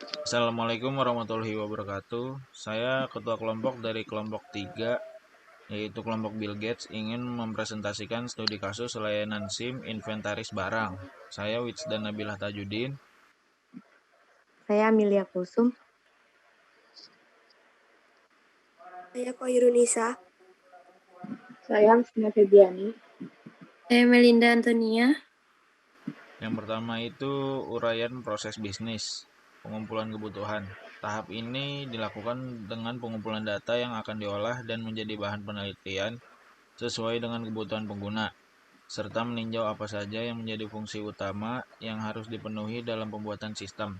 Assalamualaikum warahmatullahi wabarakatuh. Saya ketua kelompok dari kelompok 3, yaitu kelompok Bill Gates, ingin mempresentasikan studi kasus layanan SIM inventaris barang. Saya Witsdan Nabilah Tajudin. Saya Amelia Kusum. Saya Koirunisa. Saya Husna Febiani. Saya Melinda Antonia. Yang pertama itu uraian proses bisnis, pengumpulan kebutuhan. Tahap ini dilakukan dengan pengumpulan data yang akan diolah dan menjadi bahan penelitian sesuai dengan kebutuhan pengguna, serta meninjau apa saja yang menjadi fungsi utama yang harus dipenuhi dalam pembuatan sistem,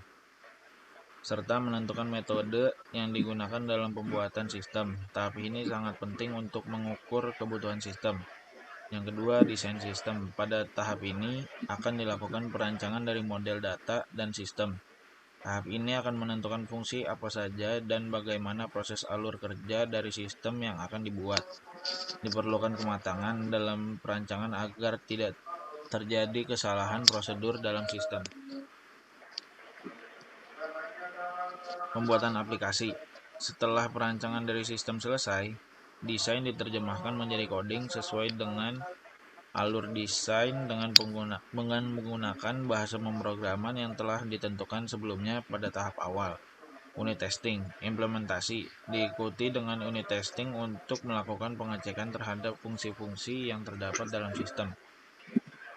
serta menentukan metode yang digunakan dalam pembuatan sistem. Tahap ini sangat penting untuk mengukur kebutuhan sistem. Yang kedua, desain sistem. Pada tahap ini akan dilakukan perancangan dari model data dan sistem. Tahap ini akan menentukan fungsi apa saja dan bagaimana proses alur kerja dari sistem yang akan dibuat. Diperlukan kematangan dalam perancangan agar tidak terjadi kesalahan prosedur dalam sistem. Pembuatan aplikasi. Setelah perancangan dari sistem selesai, desain diterjemahkan menjadi coding sesuai dengan alur desain dengan menggunakan bahasa pemrograman yang telah ditentukan sebelumnya pada tahap awal. Unit testing, implementasi, diikuti dengan unit testing untuk melakukan pengecekan terhadap fungsi-fungsi yang terdapat dalam sistem.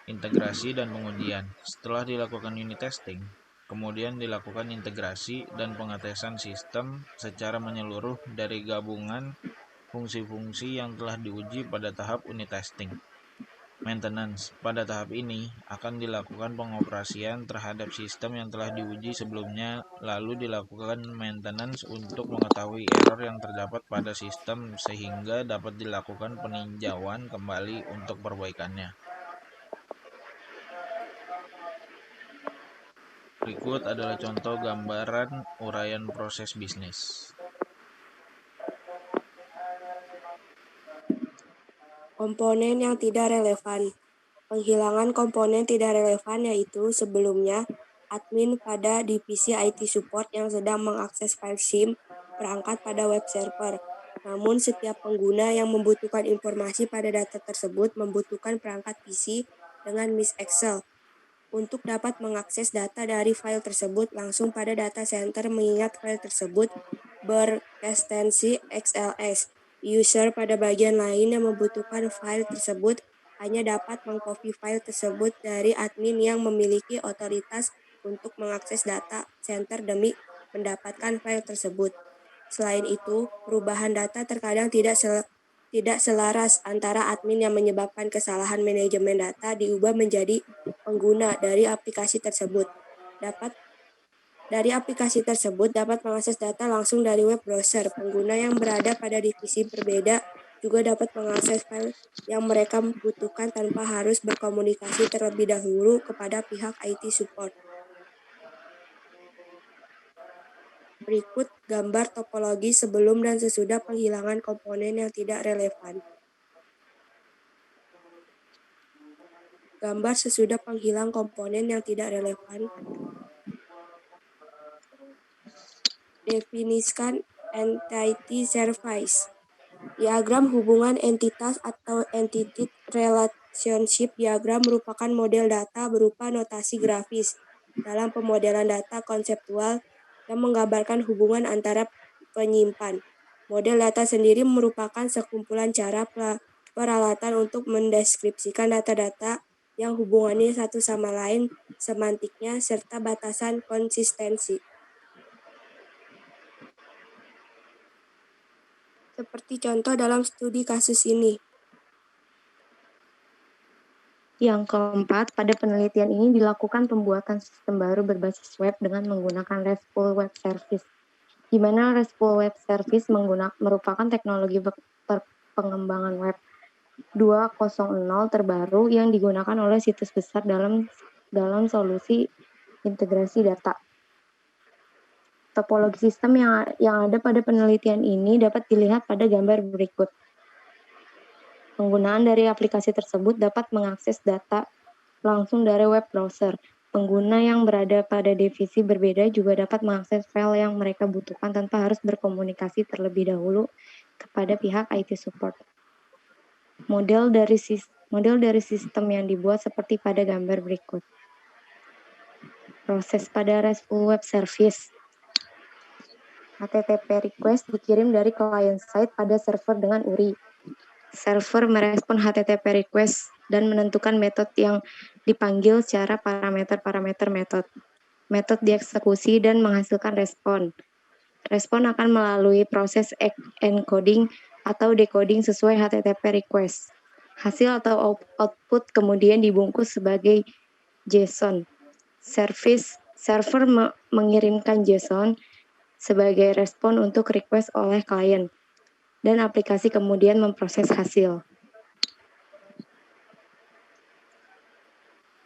Integrasi dan pengujian. Setelah dilakukan unit testing, kemudian dilakukan integrasi dan pengetesan sistem secara menyeluruh dari gabungan fungsi-fungsi yang telah diuji pada tahap unit testing. Maintenance. Pada tahap ini akan dilakukan pengoperasian terhadap sistem yang telah diuji sebelumnya, lalu dilakukan maintenance untuk mengetahui error yang terdapat pada sistem sehingga dapat dilakukan peninjauan kembali untuk perbaikannya. Berikut adalah contoh gambaran uraian proses bisnis. Komponen yang tidak relevan. Penghilangan komponen tidak relevan yaitu sebelumnya admin pada divisi IT support yang sedang mengakses file SIM berangkat pada web server. Namun setiap pengguna yang membutuhkan informasi pada data tersebut membutuhkan perangkat PC dengan MIS Excel untuk dapat mengakses data dari file tersebut langsung pada data center mengingat file tersebut berekstensi XLS. User pada bagian lain yang membutuhkan file tersebut hanya dapat mengcopy file tersebut dari admin yang memiliki otoritas untuk mengakses data center demi mendapatkan file tersebut. Selain itu, perubahan data terkadang tidak selaras antara admin yang menyebabkan kesalahan manajemen data diubah menjadi pengguna dari aplikasi tersebut. Dari aplikasi tersebut dapat mengakses data langsung dari web browser. Pengguna yang berada pada divisi berbeda juga dapat mengakses file yang mereka butuhkan tanpa harus berkomunikasi terlebih dahulu kepada pihak IT support. Berikut gambar topologi sebelum dan sesudah penghilangan komponen yang tidak relevan. Gambar sesudah penghilang komponen yang tidak relevan. Definisikan entity service. Diagram hubungan entitas atau entity relationship diagram merupakan model data berupa notasi grafis dalam pemodelan data konseptual yang menggambarkan hubungan antara penyimpan. Model data sendiri merupakan sekumpulan cara peralatan untuk mendeskripsikan data-data yang hubungannya satu sama lain, semantiknya, serta batasan konsistensi. Seperti contoh dalam studi kasus ini. Yang keempat, pada penelitian ini dilakukan pembuatan sistem baru berbasis web dengan menggunakan RESTful Web Service, di mana RESTful Web Service merupakan teknologi pengembangan web 2.0 terbaru yang digunakan oleh situs besar dalam solusi integrasi data. Topologi sistem yang ada pada penelitian ini dapat dilihat pada gambar berikut. Penggunaan dari aplikasi tersebut dapat mengakses data langsung dari web browser. Pengguna yang berada pada divisi berbeda juga dapat mengakses file yang mereka butuhkan tanpa harus berkomunikasi terlebih dahulu kepada pihak IT support. Model dari sistem yang dibuat seperti pada gambar berikut. Proses pada RESTful Web Service. HTTP request dikirim dari client side pada server dengan URI. Server merespon HTTP request dan menentukan metode yang dipanggil secara parameter metode. Metode dieksekusi dan menghasilkan respon. Respon akan melalui proses encoding atau decoding sesuai HTTP request. Hasil atau output kemudian dibungkus sebagai JSON. Server mengirimkan JSON sebagai respon untuk request oleh klien, dan aplikasi kemudian memproses hasil.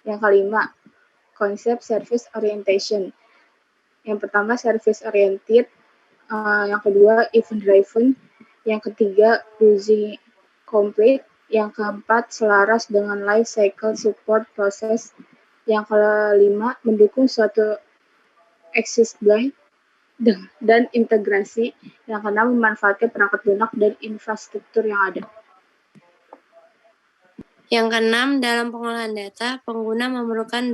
Yang kelima, konsep service orientation. Yang pertama service oriented, yang kedua event driven, yang ketiga using complete, yang keempat selaras dengan life cycle support proses, yang kelima mendukung suatu access blind dan integrasi, yang keenam memanfaatkan perangkat lunak dan infrastruktur yang ada. Yang keenam, dalam pengolahan data, pengguna memerlukan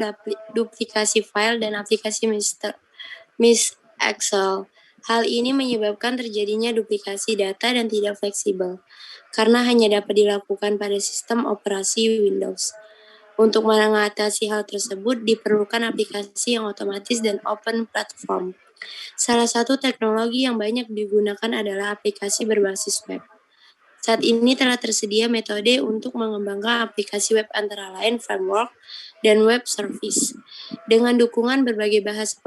duplikasi file dan aplikasi Miss Excel. Hal ini menyebabkan terjadinya duplikasi data dan tidak fleksibel, karena hanya dapat dilakukan pada sistem operasi Windows. Untuk mengatasi hal tersebut, diperlukan aplikasi yang otomatis dan open platform. Salah satu teknologi yang banyak digunakan adalah aplikasi berbasis web. Saat ini telah tersedia metode untuk mengembangkan aplikasi web antara lain framework dan web service dengan dukungan berbagai bahasa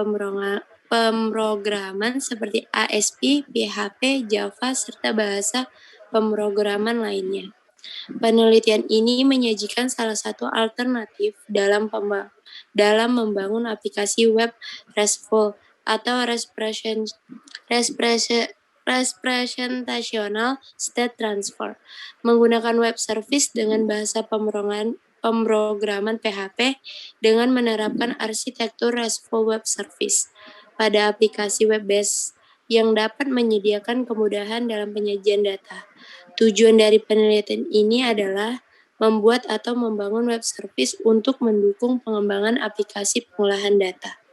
pemrograman seperti ASP, PHP, Java, serta bahasa pemrograman lainnya. Penelitian ini menyajikan salah satu alternatif dalam membangun aplikasi web RESTful atau representational state transfer, menggunakan web service dengan bahasa pemrograman PHP dengan menerapkan arsitektur RESTful web service pada aplikasi web-based yang dapat menyediakan kemudahan dalam penyajian data. Tujuan dari penelitian ini adalah membuat atau membangun web service untuk mendukung pengembangan aplikasi pengolahan data.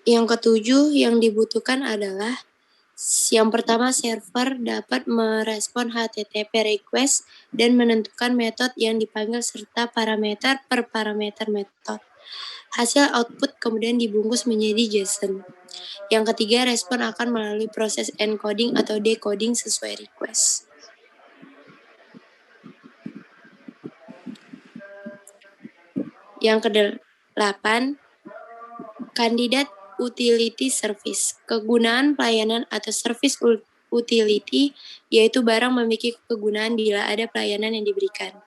Yang ketujuh yang dibutuhkan adalah yang pertama, server dapat merespon HTTP request dan menentukan metode yang dipanggil serta parameter per parameter metode. Hasil output kemudian dibungkus menjadi JSON. Yang ketiga, respon akan melalui proses encoding atau decoding sesuai request. Yang kedelapan, kandidat utility service. Kegunaan pelayanan atau service utility yaitu barang memiliki kegunaan bila ada pelayanan yang diberikan.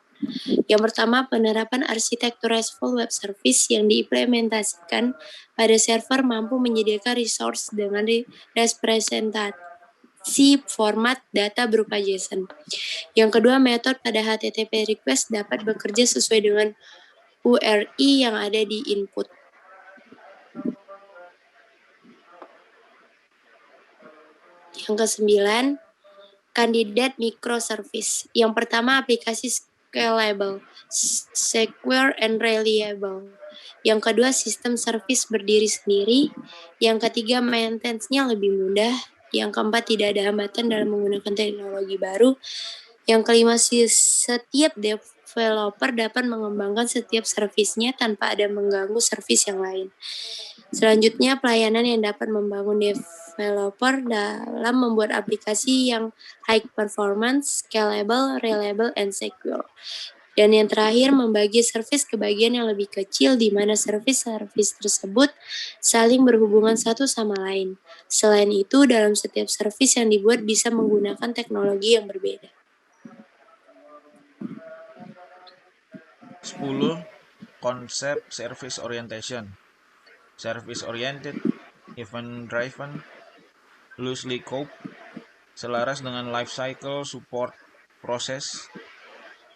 Yang pertama, penerapan arsitektur RESTful Web Service yang diimplementasikan pada server mampu menyediakan resource dengan representasi format data berupa JSON. Yang kedua, metode pada HTTP request dapat bekerja sesuai dengan URI yang ada di input. Yang kesembilan, kandidat microservice. Yang pertama, aplikasi scalable, secure, and reliable. Yang kedua, sistem service berdiri sendiri. Yang ketiga, maintenance-nya lebih mudah. Yang keempat, tidak ada hambatan dalam menggunakan teknologi baru. Yang kelima, setiap developer dapat mengembangkan setiap servisnya tanpa ada mengganggu servis yang lain. Selanjutnya, pelayanan yang dapat membangun developer dalam membuat aplikasi yang high performance, scalable, reliable, and secure. Dan yang terakhir, membagi servis ke bagian yang lebih kecil di mana servis-servis tersebut saling berhubungan satu sama lain. Selain itu, dalam setiap servis yang dibuat bisa menggunakan teknologi yang berbeda. 10. Konsep service orientation. Service oriented, event driven, loosely coupled, selaras dengan life cycle support proses,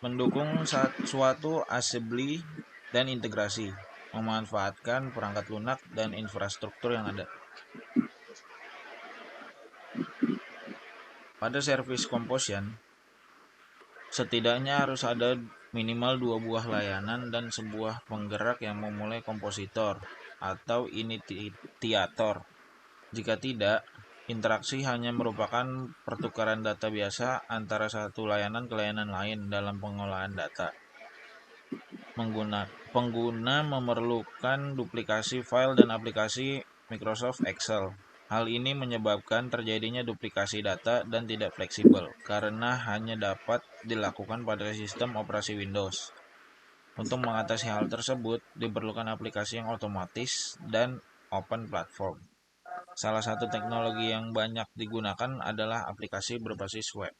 mendukung suatu assembly dan integrasi, memanfaatkan perangkat lunak dan infrastruktur yang ada. Pada service composition, setidaknya harus ada minimal 2 buah layanan dan sebuah penggerak yang memulai kompositor atau initiator. Jika tidak, interaksi hanya merupakan pertukaran data biasa antara satu layanan ke layanan lain dalam pengolahan data. Pengguna memerlukan duplikasi file dan aplikasi Microsoft Excel. Hal ini menyebabkan terjadinya duplikasi data dan tidak fleksibel, karena hanya dapat dilakukan pada sistem operasi Windows. Untuk mengatasi hal tersebut, diperlukan aplikasi yang otomatis dan open platform. Salah satu teknologi yang banyak digunakan adalah aplikasi berbasis web.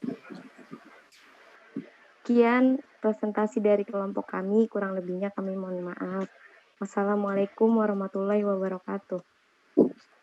Sekian presentasi dari kelompok kami, kurang lebihnya kami mohon maaf. Wassalamualaikum warahmatullahi wabarakatuh.